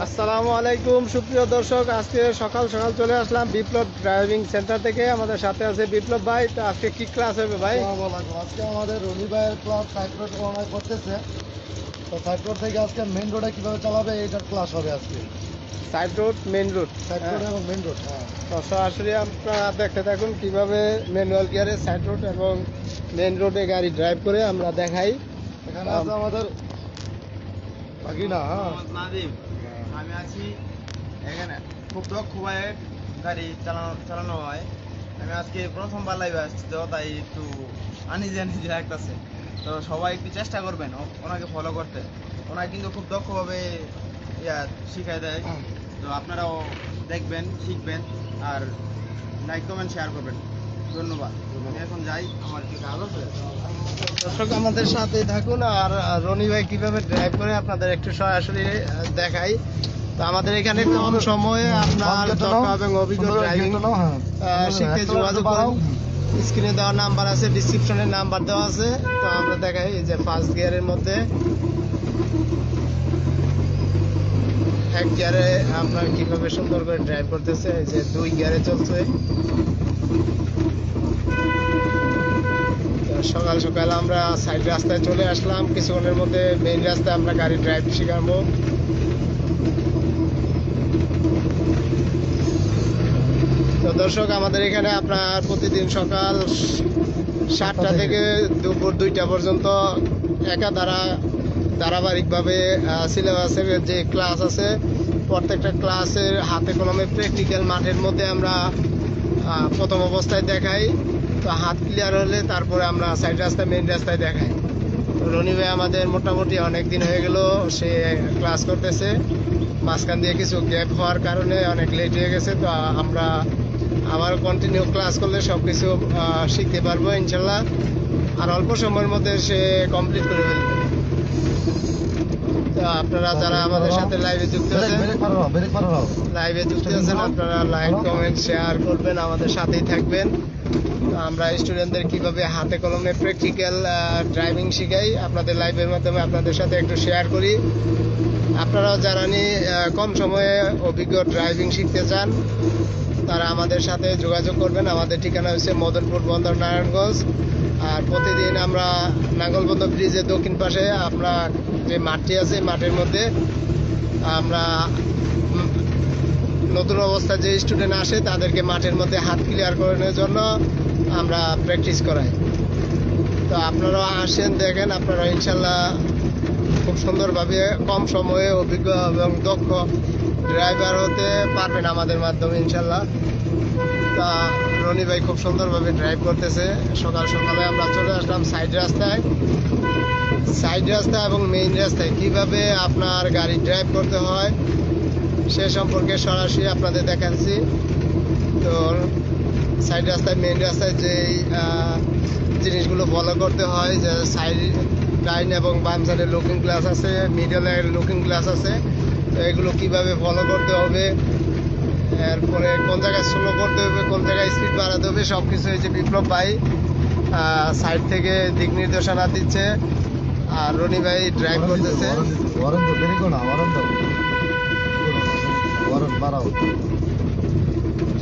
আসসালামু আলাইকুম সুপ্রিয় দর্শক, আজকে সকাল সকাল চলে আসলাম বিপ্লব ড্রাইভিং সেন্টার থেকে। আমাদের সাথে আছে বিপ্লব ভাই। তো আজকে কি ক্লাস হবে ভাই? আজকে আমাদের রনি ভাইয়ের ক্লাস সাইড রোড অনার করতেছে। তো সাইড রোড থেকে আজকে মেইন রোডে কিভাবে চালাবে এইটার ক্লাস হবে আজকে। Side road, main road, side road এবং মেইন রোড। তো সরাসরি আপনারা দেখতে থাকুন কিভাবে ম্যানুয়াল গিয়ারে সাইড রোড এবং মেইন রোডে গাড়ি ড্রাইভ করে আমরা দেখাই। এখানে আছে আমাদের বাগিনা। নাদিম, আমি আছি এখানে। খুব দক্ষভাবে গাড়ি চালানো হয়। আমি আজকে প্রথমবার লাইভে আসছি, তো তাই একটু আনিজি লাগতেছে। তো সবাই একটু চেষ্টা করবেন ওনাকে ফলো করতে। ওনাকে কিন্তু খুব দক্ষভাবে শিখাই দেয়। তো আপনারাও দেখবেন, শিখবেন, আর লাইক কমেন্ট শেয়ার করবেন। ধন্যবাদ। আমি এখন যাই, আমার কি কাজ আছে। দর্শক আমাদের সাথে থাকুন, আর রনি ভাই কিভাবে ড্রাইভ করে আপনাদের একটু সরাসরি দেখাই। তো আমাদের এখানে কম সময়ে আপনার দক্ষ এবং অভিজ্ঞ ড্রাইভিং শিখতে যোগাযোগ করুন। স্ক্রিনে দেওয়া নাম্বার আছে, ডিসক্রিপশনে নাম্বার দেওয়া আছে। তো আমরা দেখাই এই যে ফার্স্ট গিয়ারের মধ্যে এক গিয়ারে আপনার কিভাবে সুন্দর করে ড্রাইভ করতেছে। এই যে 2 গিয়ারে চলছে। সকাল সকাল আমরা সাইড রাস্তায় চলে আসলাম। কিছুক্ষণের মধ্যে মেইন রাস্তায় আমরা গাড়ি ড্রাইভ শিখাবো। তো দর্শক আমাদের এখানে আপনার প্রতিদিন সকাল 7টা থেকে দুপুর 2টা পর্যন্ত ধারাবাহিকভাবে সিলেবাসের যে ক্লাস আছে, প্রত্যেকটা ক্লাসের হাতে কলমে প্র্যাকটিক্যাল মাঠের মধ্যে আমরা প্রথম অবস্থায় দেখাই। তো হাত ক্লিয়ার হলে তারপরে আমরা সাইড রাস্তায়, মেইন রাস্তায় দেখাই। রনি ভাই আমাদের মোটামুটি অনেক দিন হয়ে গেল সে ক্লাস করতেছে। মাঝখান দিয়ে কিছু গ্যাপ হওয়ার কারণে অনেক লেট হয়ে গেছে। তো আমরা আবার কন্টিনিউ ক্লাস করলে সব কিছু শিখতে পারবো ইনশাল্লাহ। আর অল্প সময়ের মধ্যে সে কমপ্লিট করে ফেলবে। তো আপনারা যারা আমাদের সাথে লাইভে যুক্ত আছেন, আপনারা লাইক কমেন্ট শেয়ার করবেন, আমাদের সাথেই থাকবেন। তো আমরা স্টুডেন্টদের কিভাবে হাতে কলমে প্র্যাকটিক্যাল ড্রাইভিং শিখাই আপনাদের লাইভের মাধ্যমে আপনাদের সাথে একটু শেয়ার করি। আপনারাও যারা কম সময়ে অভিজ্ঞ ড্রাইভিং শিখতে চান, তারা আমাদের সাথে যোগাযোগ করবেন। আমাদের ঠিকানা হচ্ছে মদনপুর বন্দর, নারায়ণগঞ্জ। আর প্রতিদিন আমরা নাঙ্গলবন্দর ব্রিজের দক্ষিণ পাশে আমরা যে মাঠটি আছে, মাঠের মধ্যে আমরা নতুন অবস্থায় যে স্টুডেন্ট আসে তাদেরকে মাঠের মধ্যে হাত ক্লিয়ার করানোর জন্য আমরা প্র্যাকটিস করাই। তো আপনারাও আসেন, দেখেন, আপনারা ইনশাল্লাহ খুব সুন্দরভাবে কম সময়ে অভিজ্ঞ এবং দক্ষ ড্রাইভার হতে পারবেন আমাদের মাধ্যমে ইনশাল্লাহ। তা রনি ভাই খুব সুন্দরভাবে ড্রাইভ করতেছে। সকাল সকালে আমরা চলে আসলাম সাইড রাস্তায়। সাইড রাস্তা এবং মেইন রাস্তায় কিভাবে আপনার গাড়ি ড্রাইভ করতে হয় সে সম্পর্কে সরাসরি আপনাদের দেখাচ্ছি। তো সাইড রাস্তায়, মেইন রাস্তায় যেই জিনিসগুলো ফলো করতে হয়, যে সাইড ডাইন এবং বাম সাইডে লুকিং গ্লাস আছে, মিডলে লুকিং গ্লাস আছে। তো এগুলো কিভাবে ফলো করতে হবে, এরপরে কোন জায়গায় স্লো করতে হবে, কোন জায়গায় স্পিড বাড়াতে হবে, সব কিছু হয়েছে বিপ্লব ভাই সাইড থেকে দিক নির্দেশনা দিচ্ছে। আর রনি ভাই ড্রাইভ করতেছে।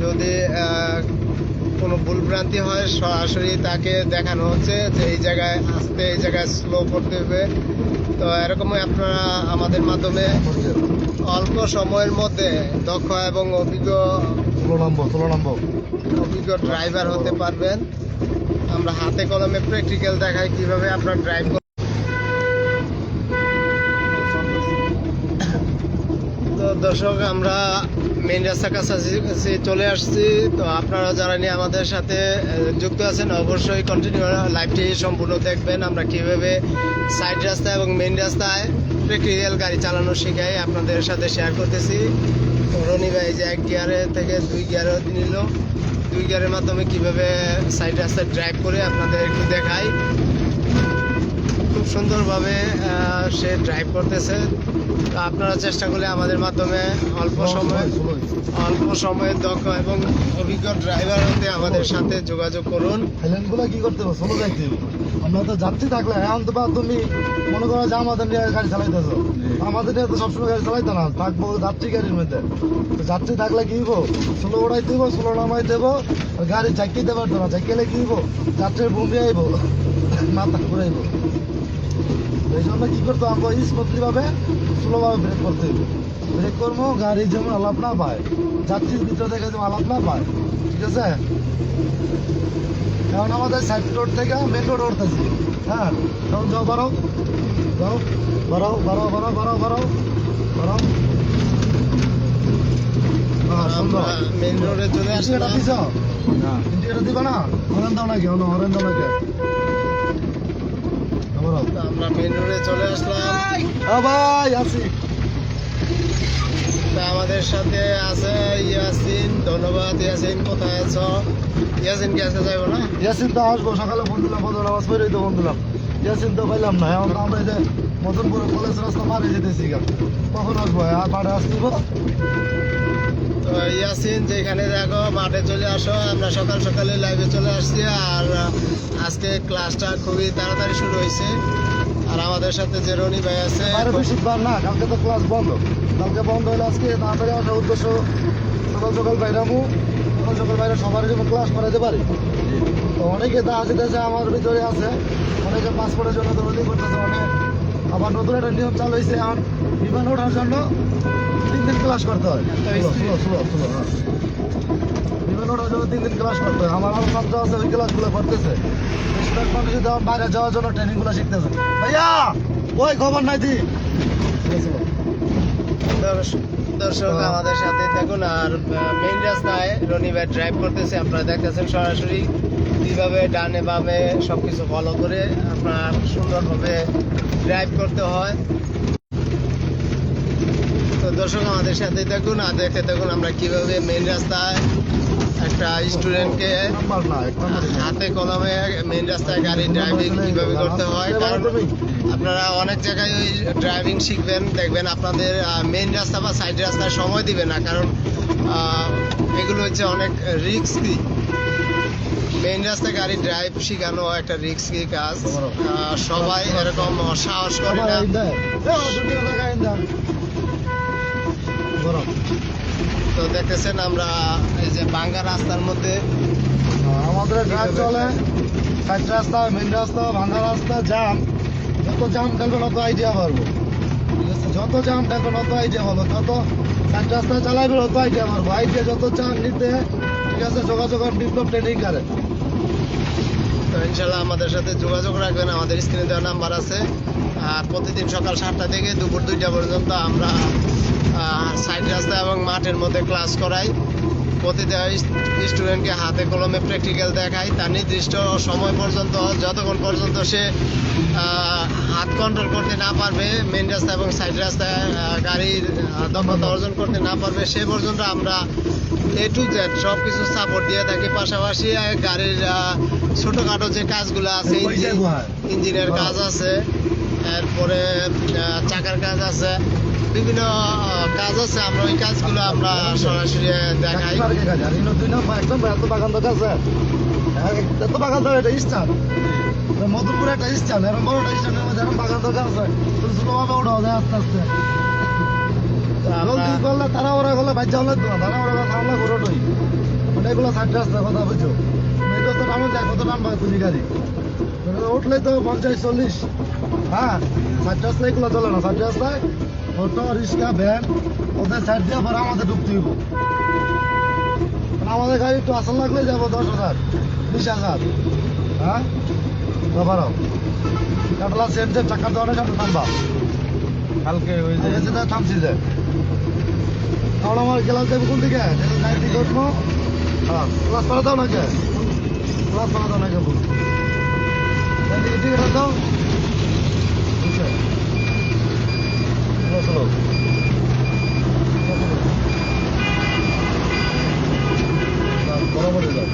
যদি কোনো ভুলভ্রান্তি হয় সরাসরি তাকে দেখানো হচ্ছে যে এই জায়গায় আসতে, এই জায়গায় স্লো করতে হবে। তো এরকমই আপনারা আমাদের মাধ্যমে অল্প সময়ের মধ্যে দক্ষ এবং অভিজ্ঞ ড্রাইভার হতে পারবেন। আমরা হাতে কলমে প্র্যাকটিক্যাল দেখাই কিভাবে আপনার ড্রাইভ। তো দর্শক আমরা মেইন রাস্তার কাছাকাছি চলে আসছি। তো আপনারা যারা নিয়ে আমাদের সাথে যুক্ত আছেন অবশ্যই কন্টিনিউ লাইভটি সম্পূর্ণ দেখবেন। আমরা কিভাবে সাইড রাস্তা এবং মেইন রাস্তায় প্র্যাকটিক্যাল গাড়ি চালানো শিখাই আপনাদের সাথে শেয়ার করতেছি। তো রনি ভাই যে 1 গিয়ারে থেকে 2 গিয়ারে নিল, 2 গিয়ারের মাধ্যমে কিভাবে সাইড রাস্তায় ড্রাইভ করে আপনাদের একটু দেখাই। খুব সুন্দরভাবে সে ড্রাইভ করতেছে। তো আপনারা চেষ্টা করলে আমাদের মাধ্যমে অল্প সময়ে দক্ষ এবং অভিজ্ঞ ড্রাইভার হতে আমাদের সাথে যোগাযোগ করুন। কি করতে হবে, স্লো যাইতে হবে। আমরা তো যাত্রী থাকলে এখন তো তুমি মনে করো যে আমাদের গাড়ি চালাইতেছো। আমাদের নিয়ে তো সবসময় গাড়ি চালাইতে না, থাকবো যাত্রী গাড়ির মধ্যে। তো যাত্রী থাকলে কি হইব, স্লো উড়াই দেব, স্লো নামাই দেবো, গাড়ি চাকিতে পারতো না, চাকিলে কি হইব, যাত্রীর বমি আইব, মাথা ঘুরাইব। এই জন্য কি করতো, আমরা স্মুথলি ভাবে স্লো ভাবে ব্রেক করতে হইব। ব্রেক করবো, গাড়ি যেমন আলাপ না পায়, যাত্রীর ভিতরে থেকে যেমন আলাপ না পায়, ঠিক আছে? এখন আমাদের সাইড রোড থেকে মেন রোড উঠতেছি। হ্যাঁ, তখন যাও, বাড়াও যাও, বাড়াও বাড়াও বাড়াও বাড়াও বাড়াও বাড়াও। আমরা মেইন রোডে চলে আসলাম। ইন্ডিকেটার দিবা না, হরেন দাও নাকি, হরেন দাও নাকি? তো আমরা মেইন রোডে চলে আসলাম। ভাই আছি। তা আমাদের সাথে আছে ইয়াসিন। ধন্যবাদ ইয়াসিন, কোথায় আছো? ইয়াসিন কি আজকে যাইবো না? ইয়াসিন তো আসবো, সকালে ফোন দিলাম, ফোন নামাজ পড়েই তো ফোন দিলাম। ইয়াসিন তো পাইলাম না। এখন আমরা এই যে মদনপুর কলেজ রাস্তা পাড়ে যেতেছি, কখন আসবো? আর পাড়ে আসতেব। তো ইয়াসিন যেখানে দেখো মাঠে চলে আসো। আমরা সকাল সকালে লাইভে চলে আসছি। আর আজকে ক্লাসটা খুবই তাড়াতাড়ি শুরু হয়েছে। আর আমাদের সাথে যে রনি ভাই আছে, বাইরে বৃহস্পতিবার না, কালকে তো ক্লাস বন্ধ। কালকে বন্ধ হলে আজকে তাড়াতাড়ি আসার উদ্দেশ্য, সকাল সকাল বাইরামু, সকাল সকাল বাইরে সবার জন্য ক্লাস করাতে পারি। তো অনেকে তা আসতেছে, আমার ভিতরে আছে, অনেকে পাসপোর্টের জন্য দৌড়ি করতেছে। অনেক আবার নতুন একটা নিয়ম চালু হয়েছে, এখন বিমান ওঠার জন্য 3 দিন ক্লাস করতে হয়। হ্যাঁ, বিমান ওঠার জন্য 3 দিন ক্লাস করতে হয়। আমার আরো ছাত্র আছে, ওই ক্লাসগুলো করতেছে। বেশিরভাগ মানুষ যখন বাইরে যাওয়ার জন্য ট্রেনিংগুলো শিখতেছে। ভাইয়া ওই খবর নাই দি। দর্শক আমাদের সাথে থাকুন। আর মেইন রাস্তায় রনি ভাই ড্রাইভ করতেছে, আপনারা দেখতেছেন সরাসরি কিভাবে ডানে বামে সবকিছু ফলো করে আপনার সুন্দরভাবে ড্রাইভ করতে হয়। তো দর্শক আমাদের সাথে থাকুন আর দেখতে থাকুন আমরা কিভাবে মেইন রাস্তায় একটা স্টুডেন্টকে নাম্বার না, এক নম্বরে না। হাতে কলমে মেইন রাস্তায় গাড়ি ড্রাইভিং কিভাবে করতে হয়। কারণ আপনারা অনেক জায়গায় ওই ড্রাইভিং শিখবেন, দেখবেন আপনাদের মেইন রাস্তা বা সাইড রাস্তায় সময় দিবে না, কারণ এগুলো হচ্ছে অনেক রিস্কি। মেইন রাস্তায় গাড়ি ড্রাইভ শেখানো একটা রিস্কি কাজ। সবাই এরকম সাহস করে না। তো দেখতেছেন আমরা এই যে ভাঙ্গা রাস্তার মধ্যে আমাদের ড্রাইভ চলে, সাইড রাস্তা, মেইন রাস্তা, ভাঙা রাস্তা, জাম। যত জাম থাকবে তত আইডিয়া পারবো, ঠিক আছে? যত জাম থাকবে তত আইডিয়া পাবো, যত সাইড রাস্তা চালাবে তত আইডিয়া পারবো। আইডিয়া যত চান নিতে, ঠিক আছে? যোগাযোগ বিপ্লব ট্রেনিং করে। তো ইনশাল্লাহ আমাদের সাথে যোগাযোগ রাখবেন, আমাদের স্ক্রিনে দেওয়া নাম্বার আছে। আর প্রতিদিন সকাল 7টা থেকে দুপুর 2টা পর্যন্ত আমরা সাইড রাস্তা এবং মাঠের মধ্যে ক্লাস করাই। প্রতিটা স্টুডেন্টকে হাতে কলমে প্র্যাকটিক্যাল দেখাই, তার নির্দিষ্ট সময় পর্যন্ত, যতক্ষণ পর্যন্ত সে হাত কন্ট্রোল করতে না পারবে, মেন রাস্তা এবং সাইড রাস্তায় গাড়ির দক্ষতা অর্জন করতে না পারবে, সে পর্যন্ত আমরা A to Z সব কিছু সাপোর্ট দিয়ে থাকি। পাশাপাশি গাড়ির ছোটোখাটো যে কাজগুলো আছে, ইঞ্জিনের কাজ আছে, এরপরে চাকার কাজ আছে, বিভিন্ন কাজ আছে, আমরা ওই কাজগুলো আমরা সরাসরি দেখাই। 2 নম্বর একদম এত বাগান দরকার আছে, এত বাগান দরকার, এটা স্টার মধুপুরে একটা স্টার, এরকম বড় একটা স্টার এরকম বাগান দরকার আছে। ছোটভাবে ওঠাও যায় আস্তে আস্তে, জলদি করলে তারা ওরা করলে বাচ্চা হলে তো না, তারা ওরা থামলে ঘোরোটই। মানে এগুলো সাইড রাস্তার কথা বুঝছো, এই রাস্তা নামে যায়, কত নাম পায় তুমি গাড়ি উঠলে তো 50-40। হ্যাঁ, সাইড রাস্তায় এগুলো চলে না। সাইড রাস্তায় অটো, রিক্সা, ভ্যান ওদের সাইড দিয়ে পরে আমাদের ঢুকতে হইব। আমাদের গাড়ি একটু আসল লাগলে যাবো 10,000, 20,000। হ্যাঁ, বাবারাও কাটলা সেট যে চাকার দেওয়া কাটা থামবা, কালকে ওই যে থামছি যে এখন আমার গেলাম যাবো কোন দিকে, গাড়ি দিকে উঠবো। হ্যাঁ, ক্লাস করা দাও নাকি, ক্লাস করা দাও নাকি বল, টিকিট দাও। বুঝছে চলো বরাবরই যাও।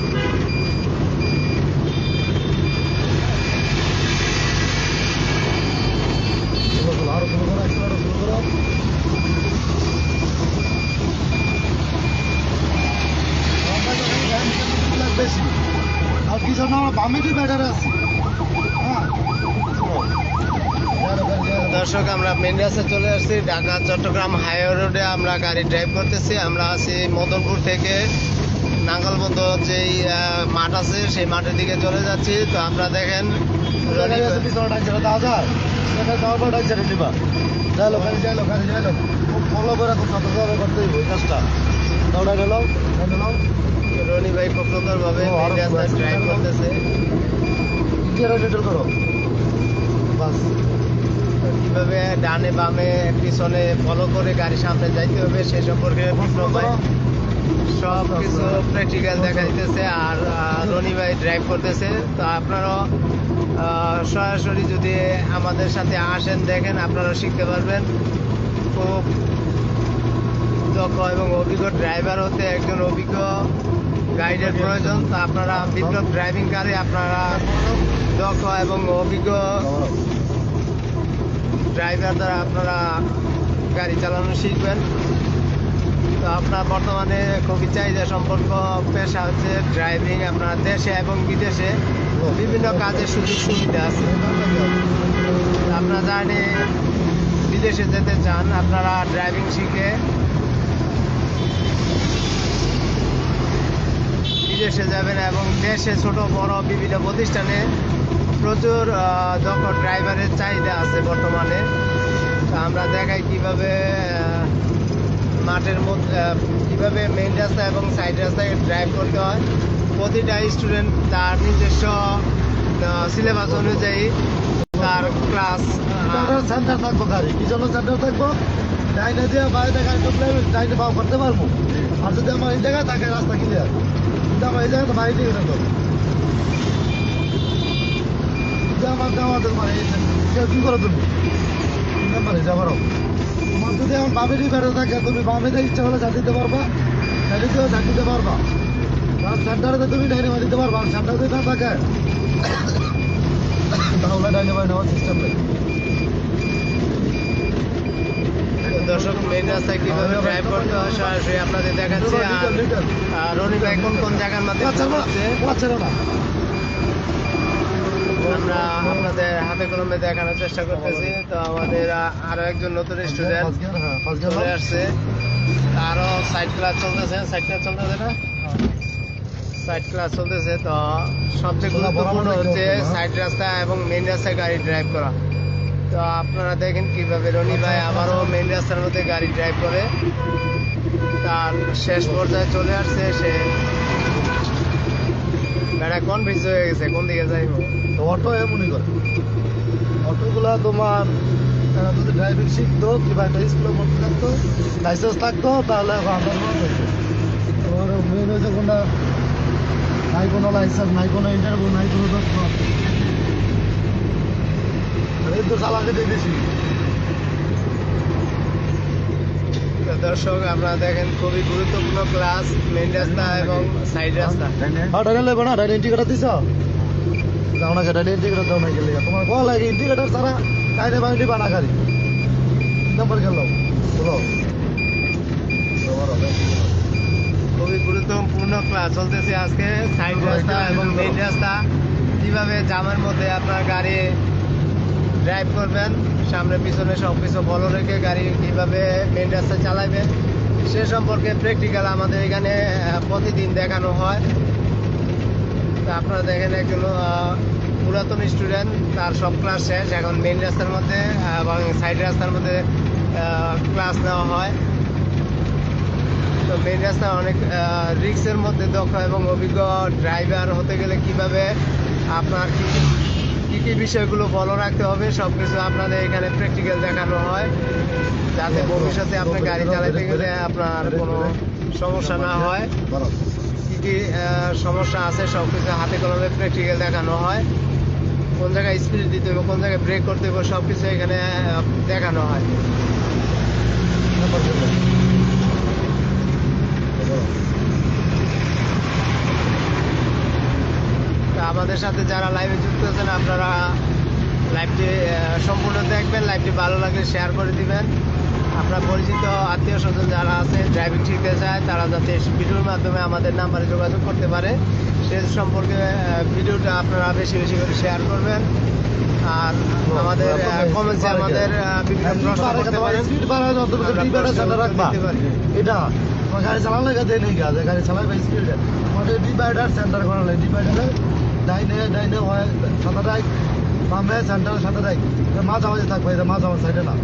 আরো শুরু করো, একটু আরো শুরু করো। বেশি আর কি জন্য আমরা বামে কি ব্যাটারে আছি। হ্যাঁ, দর্শক, আমরা মেন রাস্তায় চলে আসছি, ঢাকা চট্টগ্রাম হাইওয়ে রোডে আমরা গাড়ি ড্রাইভ করতেছি। আমরা আছি মদনপুর থেকে নাঙ্গলবন্ধ যেই মাঠ আছে সেই মাঠের দিকে চলে যাচ্ছি। তো আপনারা দেখেন পিছনে ডাকছে দেওয়া যায় সেটা যাওয়ার পর ডাকছে নিবা যাইলো গাড়ি যাইলো খুব ফলো করে খুব সতর্কভাবে করতে হইব এই কাজটা দৌড়া গেল রনি ভাই খুব সুন্দরভাবে ও, আরো মেন রাস্তায় খুব ড্রাইভ সুন্দর। করতেছে। ডিটেল করো বাস কিভাবে ডানে বামে পিছনে ফলো করে গাড়ি সামনে যাইতে হবে সে সম্পর্কে বিপ্লব ভাই সব কিছু প্র্যাকটিক্যাল দেখা দিতেছে। আর রনি ভাই ড্রাইভ করতেছে। তো আপনারাও সরাসরি যদি আমাদের সাথে আসেন, দেখেন, আপনারা শিখতে পারবেন। খুব দক্ষ এবং অভিজ্ঞ ড্রাইভার হতে একজন অভিজ্ঞ গাইডের প্রয়োজন। তো আপনারা বিপ্লব ড্রাইভিং কারে আপনারা দক্ষ এবং অভিজ্ঞ ড্রাইভার দ্বারা আপনারা গাড়ি চালানো শিখবেন। তো আপনার বর্তমানে খুবই চাহিদা সম্পর্ক পেশা হচ্ছে ড্রাইভিং। আপনার দেশে এবং বিদেশে বিভিন্ন কাজের সুযোগ সুবিধা আছে। আপনারা জানি বিদেশে যেতে চান, আপনারা ড্রাইভিং শিখে বিদেশে যাবেন এবং দেশে ছোট বড় বিভিন্ন প্রতিষ্ঠানে প্রচুর দক্ষ ড্রাইভারের চাহিদা আছে বর্তমানে। তো আমরা দেখাই কিভাবে মাঠের মধ্যে কিভাবে মেইন রাস্তা এবং সাইড রাস্তায় ড্রাইভ করতে হয়। প্রতিটা স্টুডেন্ট তার নিজস্ব সিলেবাস অনুযায়ী তার ক্লাস সেন্টার থাকবো গাড়ি কি জন্য সেন্টার থাকবো ডাইনে দিয়ে বাইরে গাড়ি ঢুকলে ডাইনে পাও করতে পারবো। আর যদি আমার এই জায়গায় থাকে রাস্তা ক্লিয়ার, কিন্তু আমার এই জায়গায় তো বাইরে দিয়ে যেত আমাদের মানে কি করে তুলবো মানে যাবারও তোমার যদি আমার বামেরই বেড়ে থাকে তুমি বামে দিয়ে ইচ্ছা হলে ঝাঁট দিতে পারবা, ডাইনে দিয়েও ঝাঁট দিতে পারবা। কারণ সেন্টারে তুমি ডাইনে মার দিতে পারবা, সেন্টার যদি না থাকে তাহলে ডাইনে বাই নেওয়ার সিস্টেম নেই। দর্শক, মেইন রাস্তায় কিভাবে ড্রাইভ করতে হয় সরাসরি আপনাদের দেখাচ্ছি। আর রনি ভাই কোন জায়গার মধ্যে পাচ্ছে না আমরা আপনাদের হাতে কলমে দেখানোর চেষ্টা করতেছি। তো আমাদের আরো একজন নতুন স্টুডেন্ট চলে আসছে, তারও সাইড ক্লাস চলতেছে না সাইড ক্লাস চলতেছে। তো সবচেয়ে গুরুত্বপূর্ণ হচ্ছে সাইড রাস্তা এবং মেইন রাস্তায় গাড়ি ড্রাইভ করা। তো আপনারা দেখেন কিভাবে রনি ভাই আবারও মেইন রাস্তার মধ্যে গাড়ি ড্রাইভ করে তার শেষ পর্যায়ে চলে আসছে। সে বেড়া কনফিউজ হয়ে গেছে কোন দিকে যাইব। তো অটো এমনই করে, অটোগুলা তোমার যদি ড্রাইভিং শিখতো কিংবা একটা স্কুলে ভর্তি থাকতো, লাইসেন্স থাকতো, তাহলে তোমার মেন হয়েছে কোনটা নাই কোনো লাইসেন্স, নাই কোনো ইন্টারভিউ, নাই কোনো দক্ষ, এই তো চালাকে দেখেছি। তো দর্শক, আপনারা দেখেন খুবই গুরুত্বপূর্ণ ক্লাস মেইন রাস্তা এবং সাইড রাস্তা। ডাইনে লেবো না, ডাইনে ইন্ডিকেটার দিছ যাও না, ডাইনে ইন্ডিকেটার দাও না গেলে তোমার কল লাগে ইন্ডিকেটার ছাড়া ডাইনে বাড়ি বানা গাড়ি নাম্বার গেল বলো। খুবই গুরুত্বপূর্ণ ক্লাস চলতেছে আজকে। সাইড রাস্তা এবং মেইন রাস্তা কিভাবে জামের মধ্যে আপনার গাড়ি ড্রাইভ করবেন, সামনে পিছনে সব কিছু ফলো রেখে গাড়ি কিভাবে মেইন রাস্তায় চালাবেন সে সম্পর্কে প্র্যাকটিক্যাল আমাদের এখানে প্রতিদিন দেখানো হয়। তো আপনারা দেখেন একজন পুরাতন স্টুডেন্ট, তার সব ক্লাস শেষ, এখন মেইন রাস্তার মধ্যে এবং সাইড রাস্তার মধ্যে ক্লাস নেওয়া হয়। তো মেইন রাস্তা অনেক রিস্কের মধ্যে দক্ষ এবং অভিজ্ঞ ড্রাইভার হতে গেলে কিভাবে আপনার কি বিষয়গুলো ফলো রাখতে হবে সব কিছু আপনাদের এখানে প্র্যাকটিক্যাল দেখানো হয়, যাতে ভবিষ্যতে আপনি গাড়ি চালাতে গেলে আপনার কোনো সমস্যা না হয়। কি সমস্যা আছে সব কিছু হাতে কলমে প্র্যাকটিক্যাল দেখানো হয়। কোন জায়গায় স্পিড দিতে হবে, কোন জায়গায় ব্রেক করতে হবে, সব কিছু এখানে দেখানো হয়। তা আমাদের সাথে যারা লাইভে যুক্ত আছেন, আপনারা লাইভটি সম্পূর্ণ দেখবেন, লাইভটি ভালো লাগলে শেয়ার করে দিবেন। আপনার পরিচিত আত্মীয় স্বজন যারা আছে ড্রাইভিং শিখতে চায়, তারা যাতে ভিডিওর মাধ্যমে আমাদের নাম্বারে যোগাযোগ করতে পারে সে সম্পর্কে ভিডিওটা আপনারা বেশি বেশি করে শেয়ার করবেন। আর আমাদের কমেন্টসে আমাদের বিভিন্ন প্রশ্ন করতে পারেন। স্পিড বাড়ায় অন্তত ডিভাইডার সেন্টার রাখবা দিতে পারি। এটা তোমার গাড়ি চালানো লেগে দেয় নেই গাছ গাড়ি চালাবে স্পিডে আমাদের ডিভাইডার সেন্টার করা লাগে ডিভাইডারে ডাইনে হয় সাদা ডাইক বামে সেন্টার সাদা ডাইক মাঝামাঝি থাকবে এটা মাঝামাঝি সাইডে না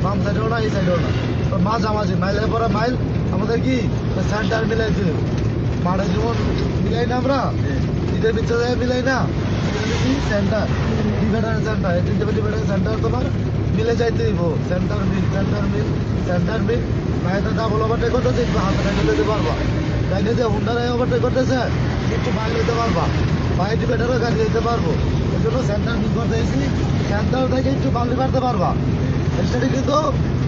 বাম সাইডেও না এই সাইডেও না তো মাঝামাঝি মাইলের পরে মাইল আমাদের কি সেন্টার মিলাই দিল মাঠে যেমন মিলাই না আমরা ঈদের পিছনে মিলাই না কি সেন্টার ডিভাইডার সেন্টার এই তিনটে ডিভাইডার সেন্টার তোমার মিলে যাইতে দিব সেন্টার মিল মাইতে ডাবল ওভারটেক করতেছে একটু হাতে মিলে দিতে পারবা গাড়ি দিয়ে হুন্ডারাই ওভারটেক করতেছে একটু মাইল দিতে পারবা বাইরে ডিভাইডারও গাড়ি দিতে পারবো এই জন্য সেন্টার মিল করতে এসেছি সেন্টার থেকে একটু বালি মারতে পারবা স্টার্টিং কিন্তু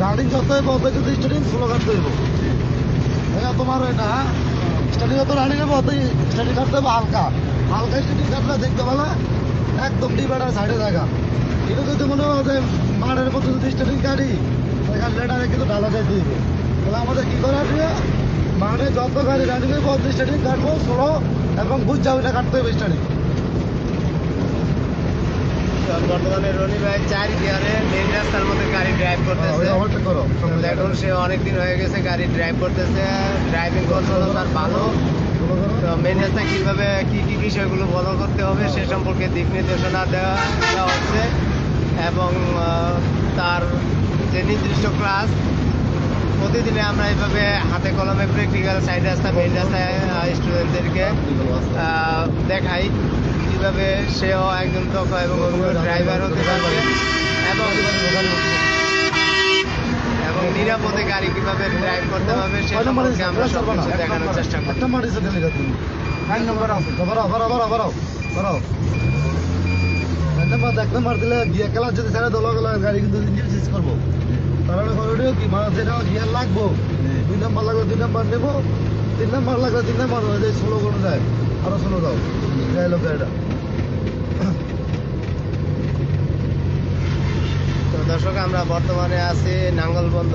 রানিং যত হইব অত কিন্তু স্টার্টিং স্লো কাটতে হইব তোমার হয় না স্টার্টিং অত রানিং হইব অত স্টার্টিং কাটতে হবে হালকা স্টার্টিং কাটলে দেখতে পালা একদম ডিভাইডার সাইডে থাকা এটা যদি মনে হয় যে মাঠের মতো যদি স্টার্টিং গাড়ি ওই লেটারে কিন্তু ঢালা যাইতে হইব তাহলে আমাদের কি করা আছে মাঠে যত গাড়ি রানিং হইব অত স্টার্টিং কাটবো স্লো এবং বুঝ যাও এটা কাটতে হবে স্টার্টিং তো বর্তমানে রনি ভাই 4 গিয়ারে মেইন রাস্তার মধ্যে গাড়ি ড্রাইভ করতেছে। ওভারটেক করো এখন সে অনেকদিন হয়ে গেছে গাড়ি ড্রাইভ করতেছে, ড্রাইভিং কন্ট্রোল তার ভালো। তো মেইন রাস্তায় কিভাবে কি কি বিষয়গুলো ফলো করতে হবে সে সম্পর্কে দিক নির্দেশনা দেওয়া হচ্ছে এবং তার যে নির্দিষ্ট ক্লাস প্রতিদিনে আমরা এইভাবে হাতে কলমে প্র্যাকটিক্যাল সাইড রাস্তা মেইন রাস্তায় স্টুডেন্টদেরকে দেখাই কিভাবে সেও একজন দক্ষ এবং ড্রাইভার হতে পারবে এবং নিরাপদে গাড়ি কিভাবে ড্রাইভ করতে হবে সে সম্পর্কে আমরা সব কিছু দেখানোর চেষ্টা করি। একটা মারি সেটা লেখা তুমি 9 নম্বর আছে বাড়াও এক নম্বর দিলে গিয়ার খেলা যদি ছেড়ে দোলা গেলে গাড়ি কিন্তু ইঞ্জিন সিজ করবো তাহলে করোটিও কি মানে যেটা গিয়ার লাগবো 2 নম্বর লাগলে 2 নম্বর নেবো 3 নম্বর লাগলে 3 নম্বর হয়ে যায় স্লো করে যায় আরো স্লো দাও গাইলো গাড়িটা তো দর্শক আমরা বর্তমানে আছি নাঙ্গলবন্ধ।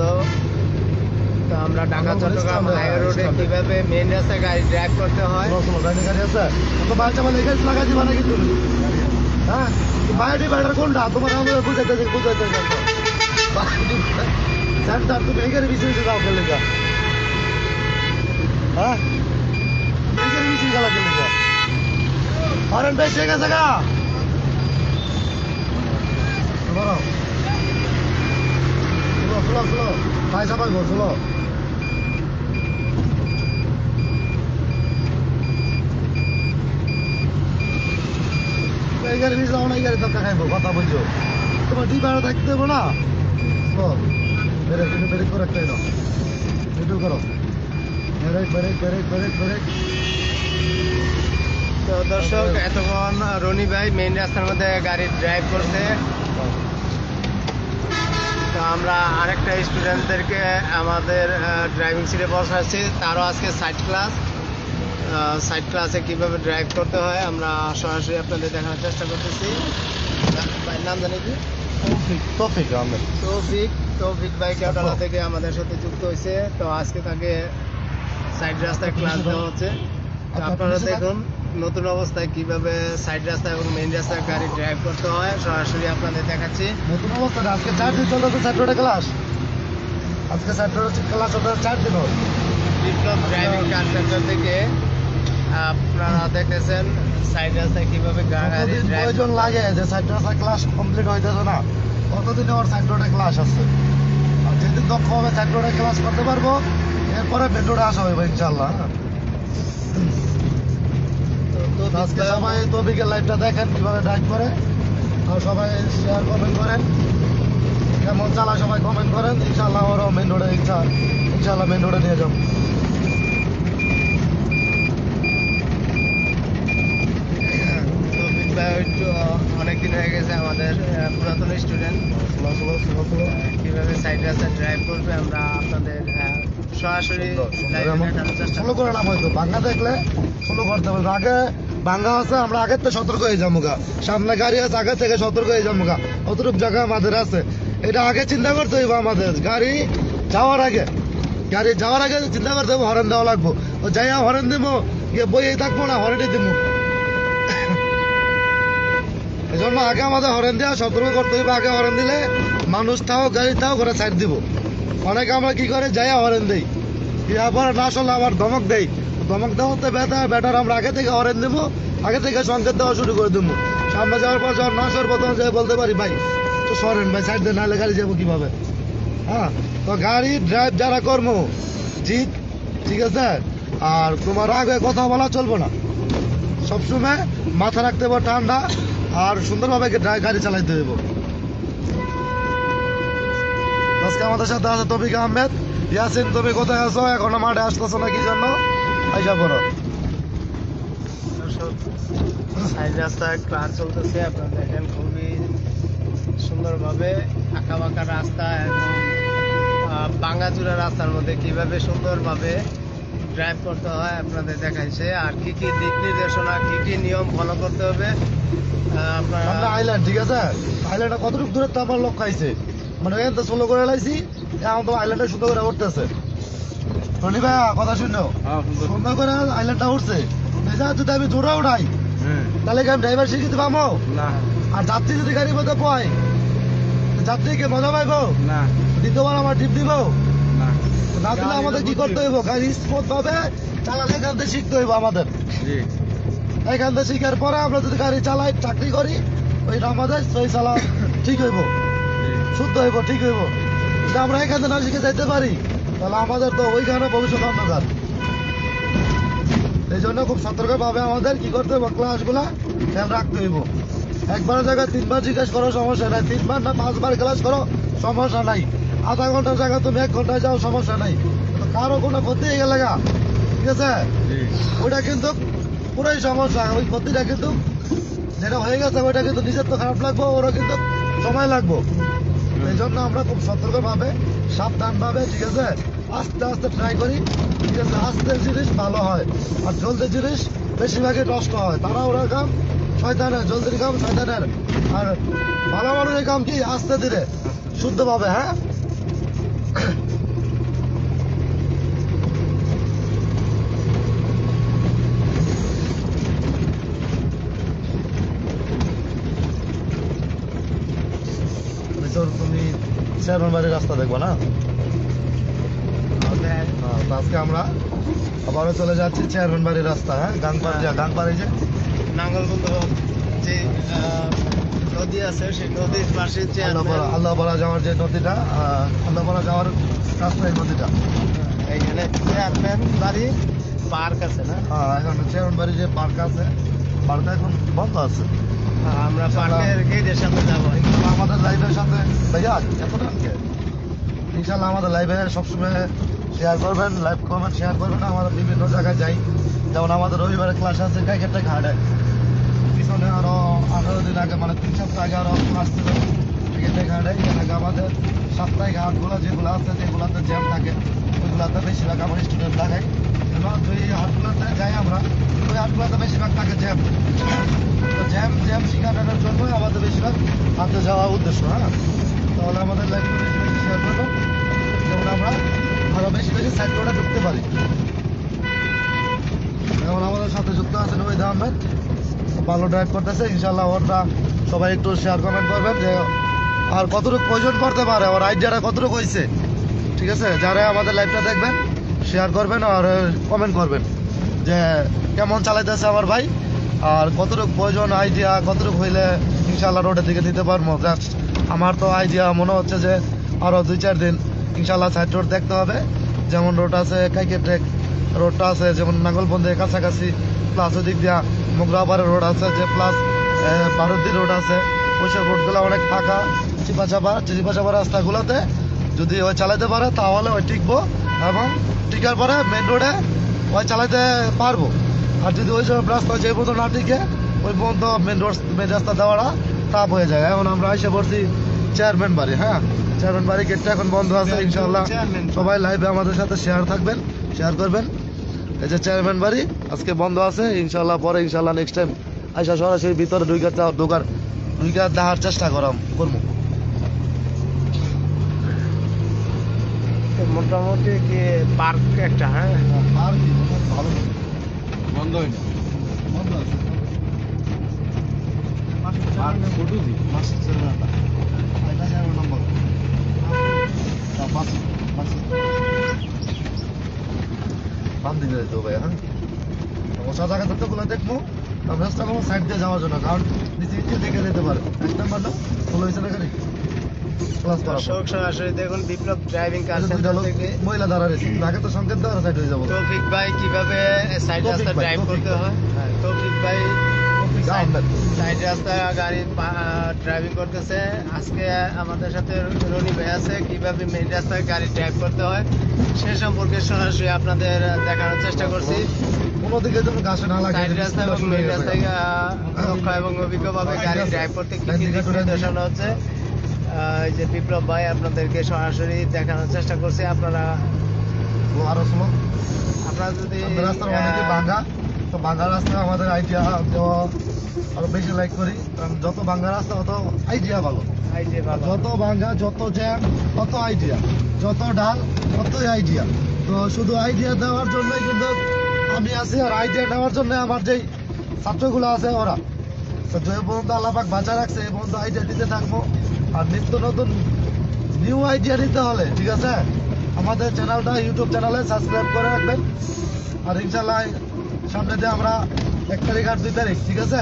তো আমরা ঢাকা চট্টগ্রাম হাইওয়ে রোডে কিভাবে মেইন রাস্তায় গাড়ি ড্রাইভ করতে হয় গাড়ি আছে তো বাচ্চা মানে এখানে লাগাই দিবা নাকি তুমি হ্যাঁ বাইরে বাইরে কোনটা তোমার আমাদের বুঝাইতে সেন্টার তুমি এখানে বেশি যাও খেলে যা হ্যাঁ এখানে বেশি খেলা খেলে যা হরেন বেশি গেছে গা স্লো পয়সা পাইবো স্লো এই গাড়ি নিয়ে যাও না এই গাড়ি ধক্কা খাইবো কথা বলছো তোমার ডিভাইডার থাকতে দেবো না স্লো ব্রেক করে একটা এনো মিডল করো ব্রেক তো দর্শক এতক্ষণ রনি ভাই মেইন রাস্তার মধ্যে গাড়ি ড্রাইভ করছে। তো আমরা আরেকটা স্টুডেন্টদেরকে আমাদের ড্রাইভিং সিটে বসাচ্ছি, তারও আজকে সাইড ক্লাসে কিভাবে ড্রাইভ করতে হয় আমরা সরাসরি আপনাদের দেখানোর চেষ্টা করতেছি। ভাইয়ের নাম জানি কি? তৌফিক ভাই কেওটালা থেকে আমাদের সাথে যুক্ত হয়েছে। তো আজকে তাকে সাইড রাস্তায় ক্লাস দেওয়া হচ্ছে। তো আপনারা দেখুন নতুন অবস্থায় কিভাবে সাইড রাস্তা এবং মেইন রাস্তায় গাড়ি ড্রাইভ করতে হয় সরাসরি আপনাদের দেখাচ্ছি। নতুন অবস্থা আজকে 4 দিন চলতে স্যাটারডে ক্লাস আজকে স্যাটারডে ক্লাস ওটা 4 দিন বিপ্লব ড্রাইভিং কার সেন্টার থেকে আপনারা দেখতেছেন সাইড রাস্তায় কিভাবে গাড়ি ড্রাইভ প্রয়োজন লাগে যে সাইড রাস্তা ক্লাস কমপ্লিট হইতেছে না কতদিনে ওর সাইড রোডে ক্লাস আছে আর যেদিন দক্ষ হবে সাইড রোডে ক্লাস করতে পারবো এরপরে মেন রোডে আসা হইব ইনশাল্লাহ। তো আজকে সবাই তৌফিকের লাইভটা দেখেন কিভাবে ড্রাইভ করে আর সবাই শেয়ার কমেন্ট করেন কেমন চালায় সবাই কমেন্ট করেন ইনশাল্লাহ ওরও মেন রোডে ইনশাল্লাহ মেন রোডে নিয়ে যাবো। অনেকদিন হয়ে গেছে আমাদের পুরাতন স্টুডেন্ট কিভাবে সাইড রাস্তায় ড্রাইভ করবে আমরা আপনাদের সরাসরি স্লো করে নাম হয়তো ভাঙ্গা দেখলে স্লো করতে হবে আগে ভাঙ্গা আছে আমরা আগের থেকে সতর্ক হয়ে যাবো গা সামনে গাড়ি আছে আগে থেকে সতর্ক হয়ে যাবো গা অতটুকু জায়গা আমাদের আছে এটা আগে চিন্তা করতে হইব আমাদের গাড়ি যাওয়ার আগে চিন্তা করতে হবে হরেন দেওয়া লাগবো ও যাইয়া হরেন দেবো গিয়ে বইয়েই থাকবো না হরেনই দেবো এই জন্য আগে আমাদের হরেন দেওয়া সতর্ক করতে হবে। আগে হরেন দিলে মানুষটাও গাড়িটাও করে সাইড দিব। অনেকে আমরা কি করে যাই হরেন দিই, ইয়ার পরে না শুনলে আবার ধমক দেই। ধমক দেওয়াতে বেটার আমরা আগে থেকে হরেন দেবো, আগে থেকে সংকেত দেওয়া শুরু করে দেবো। সামনে যাওয়ার পর যখন না সর প্রথমে যাই বলতে পারি ভাই তো সরেন ভাই, সাইড দেন, নাহলে গাড়ি যাবো কিভাবে। হ্যাঁ, তো গাড়ি ড্রাইভ যারা কর্ম জিত, ঠিক আছে। আর তোমার আগে কথা বলা চলবে না, সবসময় মাথা রাখতে হবে ঠান্ডা, আর সুন্দরভাবে গাড়ি চালাইতে হইব। আজকে আমাদের সাথে আছে তৌফিক আহমেদ। ইয়াসিন, তুমি কোথায় আছো? এখনো মাঠে আসতেছো না কি জন্য? আইসা পড়ো। সাইড রাস্তায় ক্লাস চলতেছে, আপনারা দেখেন খুবই সুন্দরভাবে আঁকা বাঁকা রাস্তা এবং ভাঙাচুরা রাস্তার মধ্যে কিভাবে সুন্দরভাবে ড্রাইভ করতে হয় আপনাদের দেখাইছে, আর কি কি দিক নির্দেশনা, কি কি নিয়ম ফলো করতে হবে আমরা আপনারা। আইল্যান্ড, ঠিক আছে। আইল্যান্ডটা কতটুকু দূরে তো আমার লক্ষ্য আইছে, মানে এখান থেকে সোলো করে লাইছি, এখন তো আইল্যান্ডটা সুন্দর করে উঠতেছে। রনি ভাই কথা শুনো, সুন্দর করে আইল্যান্ডটা উঠছে। এই যা যদি আমি জোরে উঠাই তাহলে কি আমি ড্রাইভার শিখিতে পাবো? না আর যাত্রী যদি গাড়ির মধ্যে পয়, যাত্রীকে মজা পাইবো? না দ্বিতীয়বার আমার টিপ দিব না না দিলে আমাদের কি করতে হইব? গাড়ি স্পোর্ট ভাবে চালালে এখান থেকে শিখতে হইব আমাদের। এখান থেকে শিখার পরে আমরা যদি গাড়ি চালাই, চাকরি করি, ওইটা আমাদের সই চালা ঠিক হইব, শুদ্ধ হইব, ঠিক হইব। যদি আমরা এখান থেকে না শিখে যাইতে পারি তাহলে আমাদের তো ওইখানে ভবিষ্যৎ অন্ধকার। এই জন্য খুব সতর্কভাবে আমাদের কি করতে হবে, ক্লাসগুলা খেয়াল রাখতে হইব। একবারের জায়গায় 3বার জিজ্ঞেস করো, সমস্যা নাই। 3বার না 5বার ক্লাস করো, সমস্যা নাই। আধা ঘন্টার জায়গায় তুমি 1 ঘন্টায় যাও, সমস্যা নাই। তো কারো কোনো ক্ষতি হয়ে গেলে গা, ঠিক আছে, ওইটা কিন্তু পুরাই সমস্যা। ওই ক্ষতিটা কিন্তু যেটা হয়ে গেছে ওইটা কিন্তু নিজের তো খারাপ লাগবো, ওরা কিন্তু সময় লাগবো। এই জন্য আমরা খুব সতর্কভাবে, সাবধানভাবে, ঠিক আছে, আস্তে আস্তে ট্রাই করি, ঠিক আছে। আস্তে জিনিস ভালো হয়, আর জলদি জিনিস বেশিরভাগই নষ্ট হয়। তারা ওরা কাম শয়তানের, জলদির কাম শয়তানের। আর ভালো মানুষের কাম কি আস্তে ধীরে শুদ্ধভাবে। হ্যাঁ, তুমি চেয়ারম্যান বাড়ির রাস্তা দেখবো না? ওদের তো আজকে আমরা আবারও চলে যাচ্ছি চেয়ারম্যান বাড়ির রাস্তা। হ্যাঁ, গাংপাড়ি যে নাঙ্গলবন্ধ যে নদী আছে সেই নদীর পাশে আল্লাহপাড়া যাওয়ার যে নদীটা, আল্লাহপাড়া যাওয়ার রাস্তা, এই নদীটা। এইখানে চেয়ারম্যান বাড়ি পার্ক আছে না? এখন চেয়ারম্যান বাড়ি যে পার্ক আছে, পার্কটা এখন বন্ধ আছে। আমরা পার্কের গেটের সামনে যাবো। আমাদের লাইভের সাথে ভাইয়া এতটা ইনশাল্লাহ আমাদের লাইভে সবসময় শেয়ার করবেন, লাইভ করবেন, শেয়ার করবেন। আমরা বিভিন্ন জায়গায় যাই, যেমন আমাদের রবিবারে ক্লাস আছে গাইঘাটে ঘাটে। পিছনে আরো 18 দিন আগে, মানে 3 সপ্তাহ আগে আরো ক্লাস ছিল গাইঘাটে ঘাটে। এর আগে আমাদের সাপ্তাহিক হাটগুলো যেগুলো আছে, যেগুলোতে জ্যাম থাকে, ওইগুলোতে বেশিরভাগ আমার স্টুডেন্ট লাগাই। এবং ওই হাটগুলোতে যাই আমরা, ওই হাটগুলোতে বেশিরভাগ থাকে জ্যাম। তো জ্যাম শিখানোর জন্যই আমাদের বেশিরভাগ হাতে যাওয়া উদ্দেশ্য। হ্যাঁ, তাহলে আমাদের লাইফে বেশি বেশি শেয়ার করবো, যেমন আমরা আরো বেশি বেশি সাইড রোডে ঢুকতে পারি। এখন আমাদের সাথে যুক্ত আছেন ওই আহমেদ, ভালো ড্রাইভ করতেছে ইনশাল্লাহ। ওরটা সবাই একটু শেয়ার কমেন্ট করবেন যে আর কতটুকু প্রয়োজন পড়তে পারে, ওর আইডিয়াটা কতটুকু হয়েছে, ঠিক আছে। যারা আমাদের লাইভটা দেখবেন শেয়ার করবেন আর কমেন্ট করবেন যে কেমন চালাইতেছে আমার ভাই, আর কতটুকু প্রয়োজন আইডিয়া, কতটুকু হইলে ইনশাল্লাহ রোডের দিকে নিতে পারবো। জাস্ট আমার তো আইডিয়া মনে হচ্ছে যে আরও 2-4 দিন ইনশাল্লাহ সাইড রোড দেখতে হবে। যেমন রোড আছে কাইকে ট্রেক রোডটা আছে, যেমন নাঙ্গলবন্ধের কাছাকাছি, প্লাস ওদিক দিয়া মোগরাবাড়ের রোড আছে, যে প্লাস ভারতী রোড আছে। ওইসব রোডগুলো অনেক ফাঁকা, চিপাচাপা রাস্তাগুলোতে যদি ওই চালাতে পারে তাহলে ওই টিকবো, এবং টিকার পরে মেন রোডে ওই চালাতে পারবো। আর যদি ওই সব রাস্তা যে পর্যন্ত না টিকে ওই পর্যন্ত মেন রাস্তা দেওয়াটা টাফ হয়ে যায়। এখন আমরা এসে পড়ছি চেয়ারম্যান বাড়ি। হ্যাঁ, চেয়ারম্যান বাড়ি গেটটা এখন বন্ধ আছে। ইনশাল্লাহ সবাই লাইভে আমাদের সাথে শেয়ার থাকবেন, শেয়ার করবেন। এই যে চেয়ারম্যান বাড়ি আজকে বন্ধ আছে, ইনশাল্লাহ পরে ইনশাল্লাহ নেক্সট টাইম আইসা সরাসরি ভিতরে ঢুকে দেখার চেষ্টা করবো। মোটামুটি কি পার্ক একটা, হ্যাঁ আর কি ভালো বন্ধ হয়নি। বন্ধ আছে। বাম দিকে যেতে হবে হ্যাঁ বসা জায়গা যতগুলো দেখবো আমরা চেষ্টা করবো সাইড দিয়ে যাওয়ার জন্য কারণ নিচে নিচে দেখে যেতে পারে এক নাম্বার না ফলো হয়েছে না গাড়ি ক্লাস করা দর্শক সরাসরি দেখুন বিপ্লব ড্রাইভিং কার দুইটা সেন্টার লোক থেকে মহিলা দাঁড়া রয়েছে আগে তো সংকেত দেওয়া সাইড হয়ে যাবো তৌফিক ভাই কিভাবে সাইড তৌফিক রাস্তা ভাই, ড্রাইভ তৌফিক করতে ভাই। হয় হ্যাঁ, তৌফিক ভাই সাইড রাস্তা গাড়ি ড্রাইভিং করতেছে আজকে আমাদের সাথে রনি ভাই আছে কিভাবে মেইন রাস্তায় গাড়ি ড্রাইভ করতে হয় সে সম্পর্কে সরাসরি আপনাদের দেখানোর চেষ্টা করছি কোনো দিকে যেন গাছে না লাগে সাইড রাস্তা এবং মেইন রাস্তায় দক্ষ এবং অভিজ্ঞভাবে গাড়ি ড্রাইভ করতে কি কি দিক নির্দেশনা হচ্ছে এই যে বিপ্লব ভাই আপনাদেরকে সরাসরি দেখানোর চেষ্টা করছি আপনারা আরো স্লো যদি আমাদের রাস্তার অনেকে ভাঙা তো ভাঙা রাস্তা আমাদের আইডিয়া দেওয়া আরো বেশি লাইক করি কারণ যত ভাঙা রাস্তা তত আইডিয়া ভালো এই যে ভালো যত ভাঙা যত জ্যাম তত আইডিয়া যত ডাল ততই আইডিয়া তো শুধু আইডিয়া দেওয়ার জন্যই কিন্তু আমি আছি আর আইডিয়া নেওয়ার জন্য আমার যেই ছাত্রগুলো আছে ওরা তো যে পর্যন্ত আল্লাপাক বাঁচা রাখছে এই পর্যন্ত আইডিয়া দিতে থাকবো আর নিত্য নতুন নিউ আইডিয়া নিতে হলে ঠিক আছে আমাদের চ্যানেলটা ইউটিউব চ্যানেলে সাবস্ক্রাইব করে রাখবেন আর ইনশাল্লাহ সামনে দিয়ে আমরা 1 তারিখ আর 2 তারিখ ঠিক আছে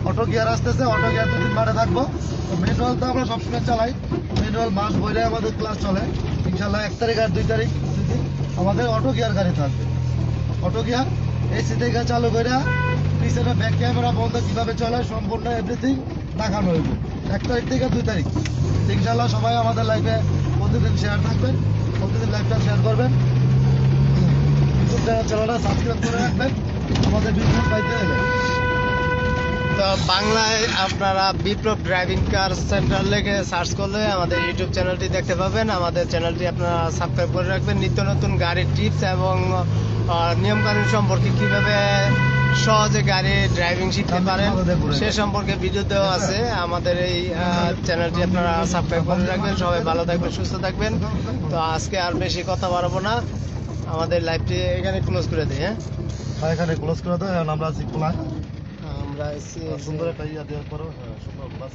অটো গিয়ার আসতেছে অটো গিয়ার 2 দিন বাদে থাকবো তো ম্যানুয়াল তো আমরা সবসময় চালাই ম্যানুয়াল মাস বইলে আমাদের ক্লাস চলে ইনশাল্লাহ 1 তারিখ আর 2 তারিখ দুদিন আমাদের অটো গিয়ার গাড়ি থাকবে অটো গিয়ার এসি থেকে চালু করে পিছনে ব্যাক ক্যামেরা বন্ধ কিভাবে চলে সম্পূর্ণ এভরিথিং দেখানো হইব 1 তারিখ থেকে 2 তারিখ ইনশাল্লাহ সবাই আমাদের লাইফে প্রতিদিন শেয়ার থাকবেন প্রতিদিন লাইভটা শেয়ার করবেন ইউটিউব চ্যানেলটা সাবস্ক্রাইব করে রাখবেন আমাদের ভিডিও পাইতে হলে তো বাংলায় আপনারা বিপ্লব ড্রাইভিং কার সেন্টার লিখে সার্চ করলে আমাদের ইউটিউব চ্যানেলটি দেখতে পাবেন আমাদের চ্যানেলটি আপনারা সাবস্ক্রাইব করে রাখবেন নিত্য নতুন গাড়ির টিপস এবং নিয়মকানুন সম্পর্কে কিভাবে সহজে গাড়ি ড্রাইভিং শিখতে পারেন সে সম্পর্কে ভিডিও দেওয়া আছে আমাদের এই চ্যানেলটি আপনারা সাবস্ক্রাইব করে রাখবেন সবাই ভালো থাকবেন সুস্থ থাকবেন তো আজকে আর বেশি কথা বাড়াবো না আমাদের লাইভটি এখানে ক্লোজ করে দিই হ্যাঁ এখানে ক্লোজ করে দেয় আমরা আছি খোলা আমরা এসে সুন্দর একটা ইয়া দেওয়ার পরও সুন্দর বাস